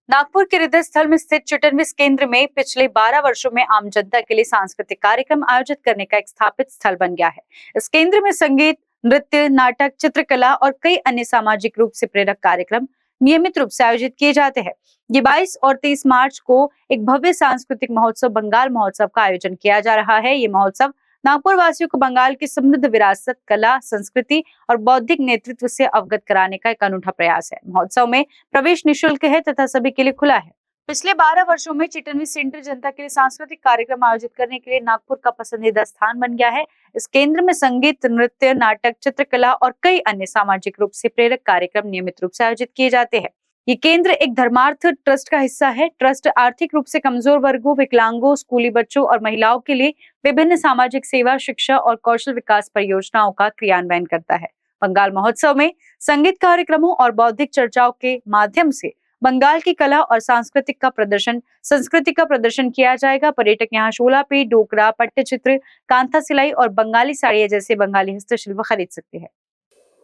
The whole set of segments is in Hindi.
नागपुर के हृदय स्थल में स्थित चिटनविस केंद्र में पिछले 12 वर्षों में आम जनता के लिए सांस्कृतिक कार्यक्रम आयोजित करने का एक स्थापित स्थल बन गया है। इस केंद्र में संगीत, नृत्य, नाटक, चित्रकला और कई अन्य सामाजिक रूप से प्रेरक कार्यक्रम नियमित रूप से आयोजित किए जाते हैं। ये 22 और 23 मार्च को एक भव्य सांस्कृतिक महोत्सव बंगाल महोत्सव का आयोजन किया जा रहा है। ये महोत्सव नागपुर वासियों को बंगाल की समृद्ध विरासत, कला, संस्कृति और बौद्धिक नेतृत्व से अवगत कराने का एक अनूठा प्रयास है। महोत्सव में प्रवेश निःशुल्क है तथा सभी के लिए खुला है। पिछले 12 वर्षों में चिटनविस सेंटर जनता के लिए सांस्कृतिक कार्यक्रम आयोजित करने के लिए नागपुर का पसंदीदा स्थान बन गया है। इस केंद्र में संगीत, नृत्य, नाटक, चित्रकला और कई अन्य सामाजिक रूप से प्रेरक कार्यक्रम नियमित रूप से आयोजित किए जाते हैं। ये केंद्र एक धर्मार्थ ट्रस्ट का हिस्सा है। ट्रस्ट आर्थिक रूप से कमजोर वर्गों, विकलांगों, स्कूली बच्चों और महिलाओं के लिए विभिन्न सामाजिक सेवा, शिक्षा और कौशल विकास परियोजनाओं का क्रियान्वयन करता है। बंगाल महोत्सव में संगीत कार्यक्रमों और बौद्धिक चर्चाओं के माध्यम से बंगाल की कला और संस्कृति का प्रदर्शन किया जाएगा। पर्यटक यहाँ शोला पीठ, डोकरा, पट्टचित्र, कांथा सिलाई और बंगाली साड़ियां जैसे बंगाली हस्तशिल्प खरीद सकते हैं।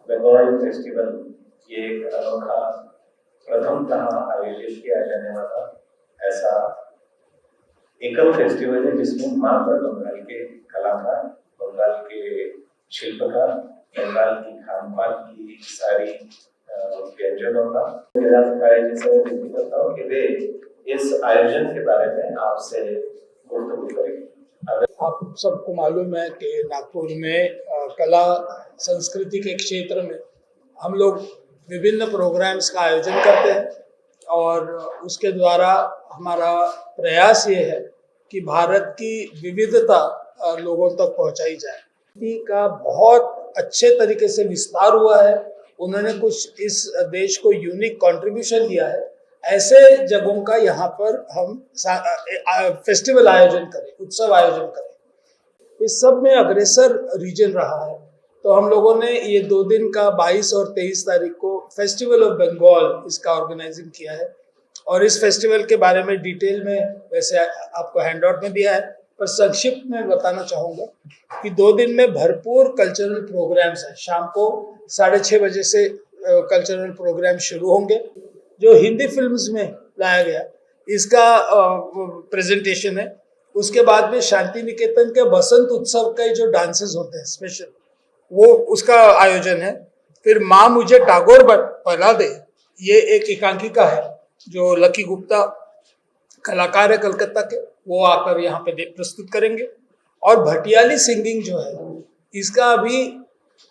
बंगाल फेस्टिवल ये एक अनोखा प्रथमतः आयोजित किया जाने वाला ऐसा एकल फेस्टिवल है जिसमें मात्र बंगाल के कलाकार, बंगाल के शिल्पकार, बंगाल की खान-पान की सारी व्यंजनों का जैसे विनती करता हूँ कि वे इस आयोजन के बारे में आपसे गुफ्तगू करेंगे। आप सबको मालूम है कि नागपुर में कला संस्कृति के क्षेत्र में हम लोग विभिन्न प्रोग्राम्स का आयोजन करते हैं और उसके द्वारा हमारा प्रयास ये है कि भारत की विविधता लोगों तक पहुंचाई जाए। का बहुत अच्छे तरीके से विस्तार हुआ है। उन्होंने कुछ इस देश को यूनिक कंट्रीब्यूशन दिया है। ऐसे जगहों का यहाँ पर हम फेस्टिवल आयोजन करें, उत्सव आयोजन करें। इस सब में अग्रेसर रीजन रहा है। तो हम लोगों ने ये 2 दिन का 22 और 23 तारीख को फेस्टिवल ऑफ बंगाल इसका ऑर्गेनाइजिंग किया है और इस फेस्टिवल के बारे में डिटेल में वैसे आपको हैंडआउट में दिया है, पर संक्षिप्त में बताना चाहूँगा कि 2 दिन में भरपूर कल्चरल प्रोग्राम्स हैं। शाम को 6:30 बजे से कल्चरल प्रोग्राम शुरू होंगे। जो हिंदी फिल्म्स में लाया गया इसका प्रेजेंटेशन है। उसके बाद में शांति निकेतन के बसंत उत्सव के जो डांसेस होते हैं स्पेशल, वो उसका आयोजन है। फिर माँ मुझे टागोर बना दे, ये एक एकांकिका है जो लकी गुप्ता कलाकार है कलकत्ता के, वो आकर यहाँ पे प्रस्तुत करेंगे। और भटियाली सिंगिंग जो है इसका अभी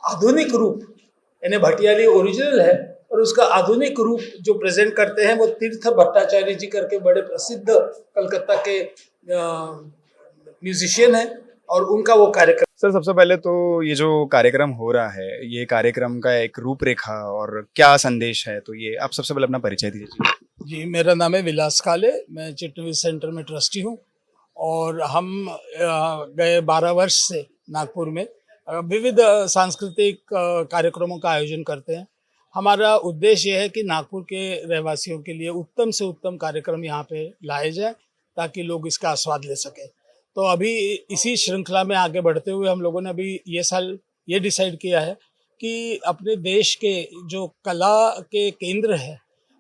आधुनिक रूप, यानी भटियाली ओरिजिनल है और उसका आधुनिक रूप जो प्रेजेंट करते हैं वो तीर्थ भट्टाचार्य जी करके बड़े प्रसिद्ध कलकत्ता के म्यूजिशियन हैं और उनका वो कार्यक्रम। सर, सबसे पहले तो ये जो कार्यक्रम हो रहा है, ये कार्यक्रम का एक रूपरेखा और क्या संदेश है, तो ये आप सबसे पहले अपना परिचय दीजिए। जी, मेरा नाम है विलास काले, मैं चिटनविस सेंटर में ट्रस्टी हूँ और हम गए 12 वर्ष से नागपुर में विविध सांस्कृतिक कार्यक्रमों का आयोजन करते हैं। हमारा उद्देश्य ये है कि नागपुर के रहवासियों के लिए उत्तम से उत्तम कार्यक्रम यहाँ पे लाए जाए ताकि लोग इसका आस्वाद ले सकें। तो अभी इसी श्रृंखला में आगे बढ़ते हुए हम लोगों ने अभी ये साल ये डिसाइड किया है कि अपने देश के जो कला के केंद्र है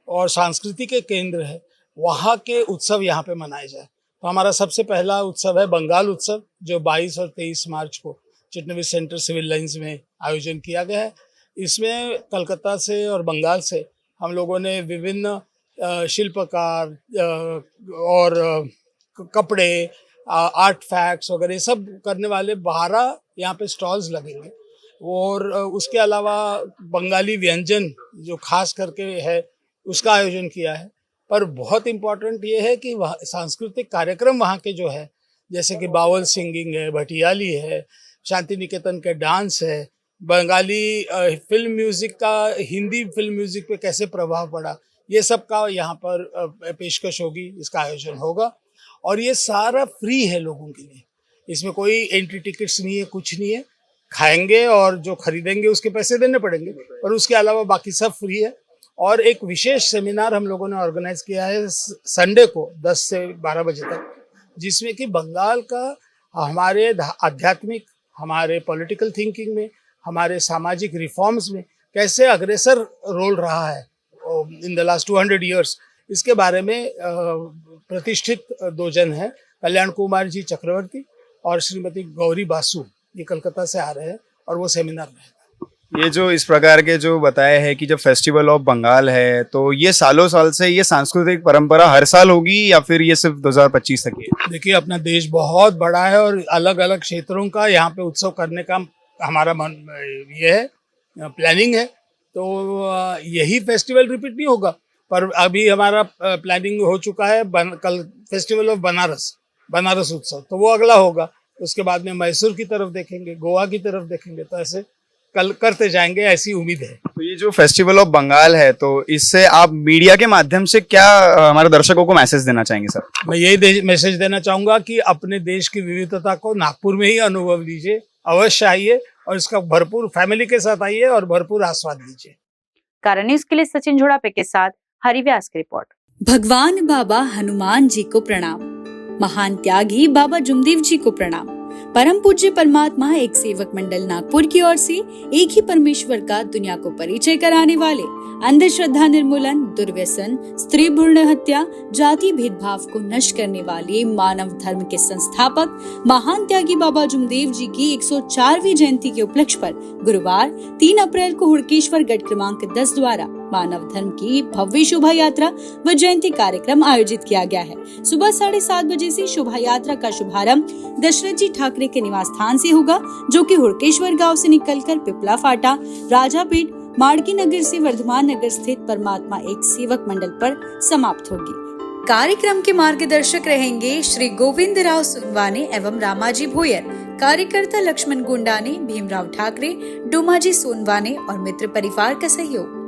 और संस्कृति के केंद्र है, वहाँ के उत्सव यहाँ पे मनाए जाए। तो हमारा सबसे पहला उत्सव है बंगाल उत्सव, जो 22 और 23 मार्च को चिटनविस सेंटर सिविल लाइंस में आयोजन किया गया है। इसमें कलकत्ता से और बंगाल से हम लोगों ने विभिन्न शिल्पकार और कपड़े, आर्ट फैक्ट्स वगैरह सब करने वाले 12 यहाँ पे स्टॉल्स लगेंगे और उसके अलावा बंगाली व्यंजन जो खास करके है उसका आयोजन किया है। पर बहुत इम्पोर्टेंट ये है कि वहाँ सांस्कृतिक कार्यक्रम वहाँ के जो है, जैसे कि बावल सिंगिंग है, भटियाली है, शांति निकेतन के डांस है, बंगाली फिल्म म्यूज़िक का हिंदी फिल्म म्यूज़िक पे कैसे प्रभाव पड़ा, ये सब का यहाँ पर पेशकश होगी, इसका आयोजन होगा। और ये सारा फ्री है लोगों के लिए, इसमें कोई एंट्री टिकट्स नहीं है, कुछ नहीं है। खाएंगे और जो खरीदेंगे उसके पैसे देने पड़ेंगे, पर उसके अलावा बाकी सब फ्री है। और एक विशेष सेमिनार हम लोगों ने ऑर्गेनाइज किया है संडे को 10 से 12 बजे तक, जिसमें कि बंगाल का हमारे आध्यात्मिक, हमारे पॉलिटिकल थिंकिंग में, हमारे सामाजिक रिफॉर्म्स में कैसे अग्रेसर रोल रहा है इन द लास्ट 200 ईयर्स, इसके बारे में प्रतिष्ठित दो जन हैं, कल्याण कुमार जी चक्रवर्ती और श्रीमती गौरी बासु, ये कलकत्ता से आ रहे हैं और वो सेमिनार में है। ये जो इस प्रकार के जो बताया है कि जब फेस्टिवल ऑफ बंगाल है तो ये सालों साल से ये सांस्कृतिक परंपरा हर साल होगी या फिर ये सिर्फ 2025 तक ही है? देखिए, अपना देश बहुत बड़ा है और अलग अलग क्षेत्रों का यहाँ पे उत्सव करने का हमारा मन ये है, प्लानिंग है। तो यही फेस्टिवल रिपीट नहीं होगा, पर अभी हमारा प्लानिंग हो चुका है कल फेस्टिवल ऑफ बनारस उत्सव, तो वो अगला होगा। उसके बाद में मैसूर की तरफ देखेंगे, गोवा की तरफ देखेंगे, तो ऐसे कल करते जाएंगे, ऐसी उम्मीद है। तो ये जो फेस्टिवल ऑफ बंगाल है तो इससे आप मीडिया के माध्यम से क्या हमारे दर्शकों को मैसेज देना चाहेंगे सर? मैं यही मैसेज देना चाहूंगा कि अपने देश की विविधता को नागपुर में ही अनुभव लीजिए, अवश्य आइए और इसका भरपूर फैमिली के साथ आइए और भरपूर आस्वाद लीजिए। कारण न्यूज के लिए सचिन झोड़ापे के साथ हरिव्यास की रिपोर्ट। भगवान बाबा हनुमान जी को प्रणाम, महान त्यागी बाबा जुमदेव जी को प्रणाम। परम पूज्य परमात्मा एक सेवक मंडल नागपुर की ओर से एक ही परमेश्वर का दुनिया को परिचय कराने वाले, अंधश्रद्धा निर्मूलन, दुर्व्यसन, स्त्री भ्रूण हत्या, जाति भेदभाव को नष्ट करने वाले मानव धर्म के संस्थापक महान त्यागी बाबा जुमदेव जी की 104वीं जयंती के उपलक्ष्य पर गुरुवार 3 अप्रैल को हुड़केश्वर गढ़ क्रमांक 10 द्वारा मानव धर्म की भव्य शोभा यात्रा व जयंती कार्यक्रम आयोजित किया गया है। सुबह 7:30 बजे से शोभा यात्रा का शुभारंभ दशरथ जी ठाकरे के निवास स्थान से होगा, जो कि हुड़केश्वर गांव से निकलकर पिपला फाटा, राजापेट, माड़की नगर से वर्धमान नगर स्थित परमात्मा एक सेवक मंडल पर समाप्त होगी। कार्यक्रम के मार्गदर्शक रहेंगे श्री गोविंद राव सोनवाने एवं रामाजी भोयर, कार्यकर्ता लक्ष्मण गुंडाने, भीमराव ठाकरे, डोमाजी सोनवाने और मित्र परिवार का सहयोग।